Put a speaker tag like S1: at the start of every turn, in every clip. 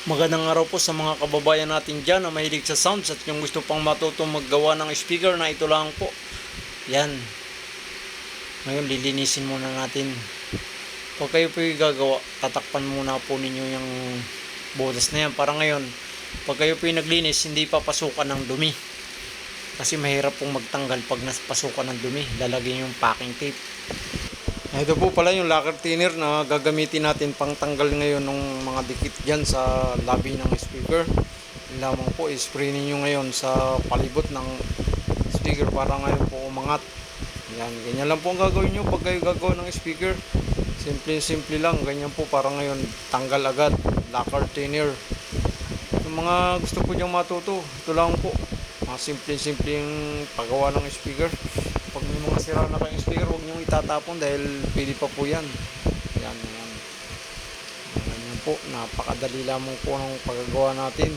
S1: Magandang araw po sa mga kababayan natin dyan na mahilig sa sounds at yung gusto pang matutong maggawa ng speaker na ito lang po. Yan. Ngayon lilinisin muna natin. Pag kayo po yung gagawa, tatakpan muna po ninyo yung butas na yan. Para ngayon, pag kayo po yung naglinis, hindi papasukan ng dumi. Kasi mahirap pong magtanggal pag napasukan ng dumi. Lalagyan yung packing tape. Ito po pala yung lacquer thinner na gagamitin natin pang tanggal ngayon ng mga dikit dyan sa labi ng speaker. Yung lamang po, spray ninyo ngayon sa palibot ng speaker para ngayon po umangat. Yan, ganyan lang po ang gagawin nyo pag kayo gagawa ng speaker. Simple lang, ganyan po para ngayon tanggal agad, lacquer thinner. Yung mga gusto po dyang matuto, ito lang po. Mga simple-simpleng paggawa ng speaker. Pag may mga sira na kayong speaker, huwag nyo itatapon dahil pwede pa po yan. Yan. Ganyan po, napakadali lamang po ng paggagawa natin.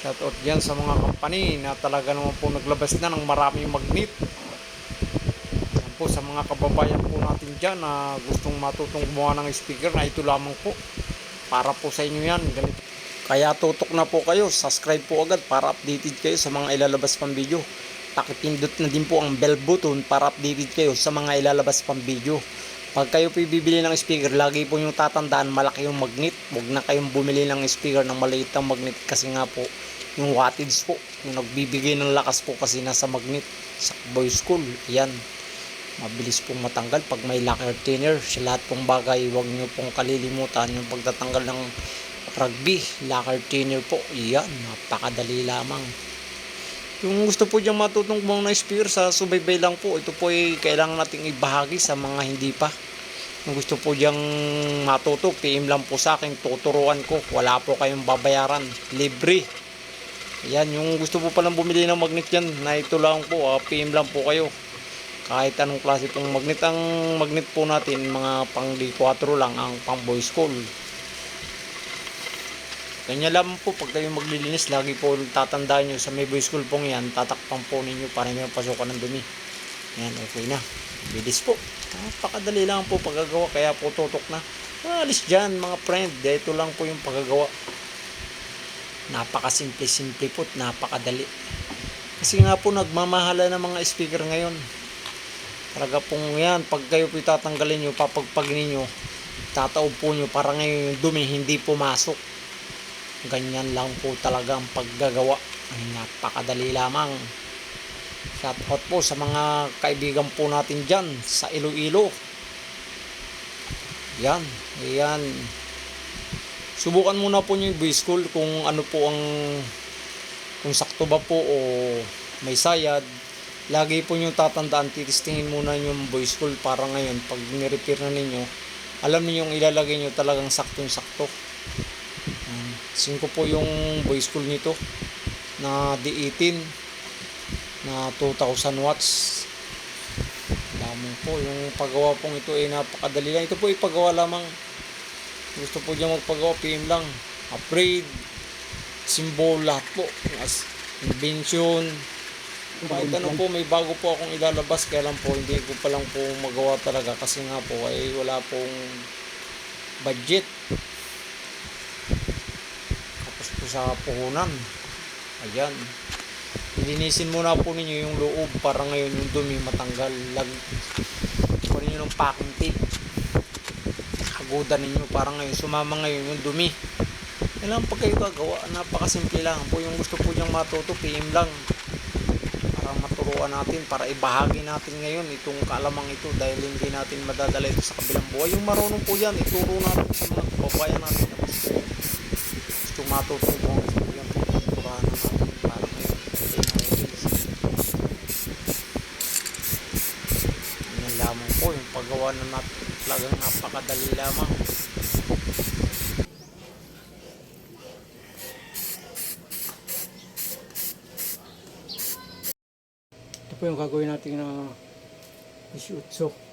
S1: Shoutout dyan sa mga company na talaga naman po naglabas na ng maraming magnet. Yan po sa mga kababayan po natin dyan na gustong matutong gumawa ng speaker na ito lamang po. Para po sa inyo yan. Ganito. Kaya tutok na po kayo, subscribe po agad para updated kayo sa mga ilalabas pang video. Pakipindot na din po ang bell button para updated kayo sa mga ilalabas pang video. Pag kayo po bibili ng speaker, lagi po yung tatandaan malaki yung magnet. Huwag na kayong bumili ng speaker ng maliit ang magnet kasi nga po yung wattage po, yung nagbibigay ng lakas po kasi nasa magnet sa boys school. Yan, mabilis pong matanggal pag may lacquer thinner. Sa lahat pong bagay, huwag nyo pong kalilimutan yung pagtatanggal ng rugby, lacquer thinner po. Yan, napakadali lamang. Yung gusto po diyang matutong gumawa ng speaker, sa subaybay lang po. Ito po ay kailangan nating ibahagi sa mga hindi pa. Yung gusto po diyang matuto, PM lang po sa akin, tuturuan ko. Wala po kayong babayaran, libre. Yan, yung gusto po palang bumili ng magnet yan, na ito lang po, PM lang po kayo. Kahit anong klase pong magnet. Ang magnet po natin, mga pang D4 lang, ang pang boys school. Ganyan lang po pag kayo maglilinis, lagi po tatandaan nyo sa may boys school pong yan, tatakpan po ninyo para hindi mapasukan ng dumi. Yan, okay na. Bilis po. Napakadali lang po paggagawa, kaya po tutok na. Alis dyan mga friend, dito lang po yung paggagawa. Napakasimple po, napakadali. Kasi nga po nagmamahala ng mga speaker ngayon. Talaga pong yan, pag kayo po tatanggalin nyo, papagpagin nyo, tataob po nyo para ngayon yung dumi hindi pumasok. Ganyan lang po talaga ang paggagawa. Ay, napakadali lamang. Shoutout po sa mga kaibigan po natin dyan sa Iloilo. Yan. Subukan muna po nyo yung boys school kung ano po ang, kung sakto ba po o may sayad. Lagi po nyo tatandaan, titistingin muna yung boys school para ngayon pag ni-repair na ninyo, alam niyo yung ilalagay nyo talagang saktong-sakto. 5 po yung boys school nito na D18 na 2,000 watts. Lamang po yung paggawa pong ito ay napakadali lang. Ito po ipagawa lamang. Gusto po dyan magpagawa, PM lang. Upgrade, symbol, lahat po. As invention. Kahit ano po, may bago po akong ilalabas. Kaya lang po, hindi ko pa lang po magawa talaga. Kasi nga po, ay wala pong budget. Sa puhunan. Ayan. Ilinisin muna po ninyo yung loob para ngayon yung dumi matanggal. Kunin nyo ng packing tape. Hagudan ninyo para ngayon sumama ngayon yung dumi. Yan lang pag kayo gagawa. Napakasimple lang po. Yung gusto po niyang matuto, PM lang. Para maturuan natin, para ibahagi natin ngayon itong kaalamang ito dahil hindi natin madadala ito sa kabilang buhay. Yung marunong po yan, ituro natin sa mga kababayan natin na gusto matutulong yung pagtuturahan natin para ngayon. Yan lamang po yung paggawa na natin, talagang napakadali lamang. Ito po yung gagawin natin na 18.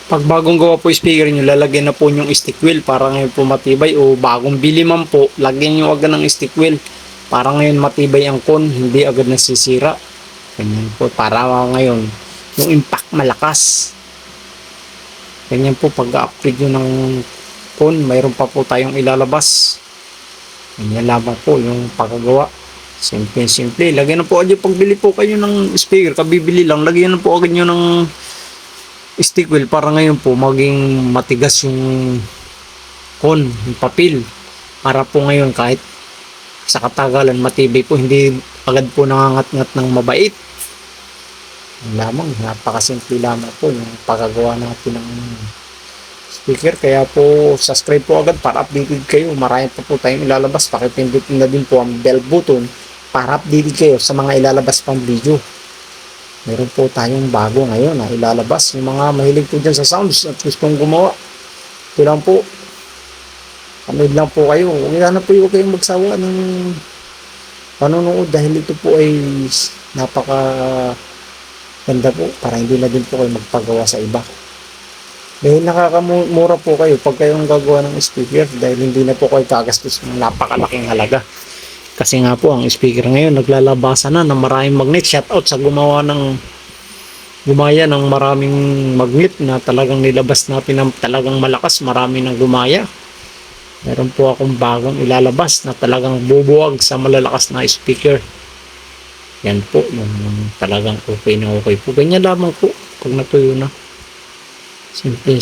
S1: Pag bagong gawa po yung speaker nyo, lalagyan na po yung stick wheel para ngayon po matibay, o bagong bili man po, lagyan nyo agad ng stick wheel para ngayon matibay ang con, hindi agad nasisira. Ganyan po, para ngayon yung impact malakas. Ganyan po pag-upgrade nyo ng con, mayroon pa po tayong ilalabas. Ganyan lamang po yung pagkagawa. Simple. Lagyan na po agad, pagbili po kayo ng speaker, kabibili lang, lagyan na po agad nyo ng stick wheel para ngayon po maging matigas yung con, yung papel, para po ngayon kahit sa katagalan matibay po, hindi agad po nangangat-ngat ng mabait. Yung lamang, napakasimple lamang po yung pagkagawa natin ng speaker. Kaya po subscribe po agad para updated kayo, marami pa po tayong ilalabas. Pakipindot na din po ang bell button para updated kayo sa mga ilalabas pang video. Meron po tayong bago ngayon na ilalabas. Yung mga mahilig po dyan sa sounds at gustong gumawa, ito lang po, panood lang po kayo. Huwag na po yung kayong magsawa ng panonood, dahil ito po ay napaka ganda po, para hindi na din po kayo magpagawa sa iba. Dahil nakakamura po kayo pag kayong gagawa ng speaker, dahil hindi na po kayo kagastos ng napakalaking halaga. Kasi nga po, ang speaker ngayon naglalabasan na ng maraming magnet. Shout out sa gumaya ng maraming magnet na talagang nilabas natin ng talagang malakas. Marami nang gumaya. Meron po akong bagong ilalabas na talagang bubuwag sa malalakas na speaker. Yan po, yung talagang okay na okay po. Ganyan lamang po pag natuyo na. Simple.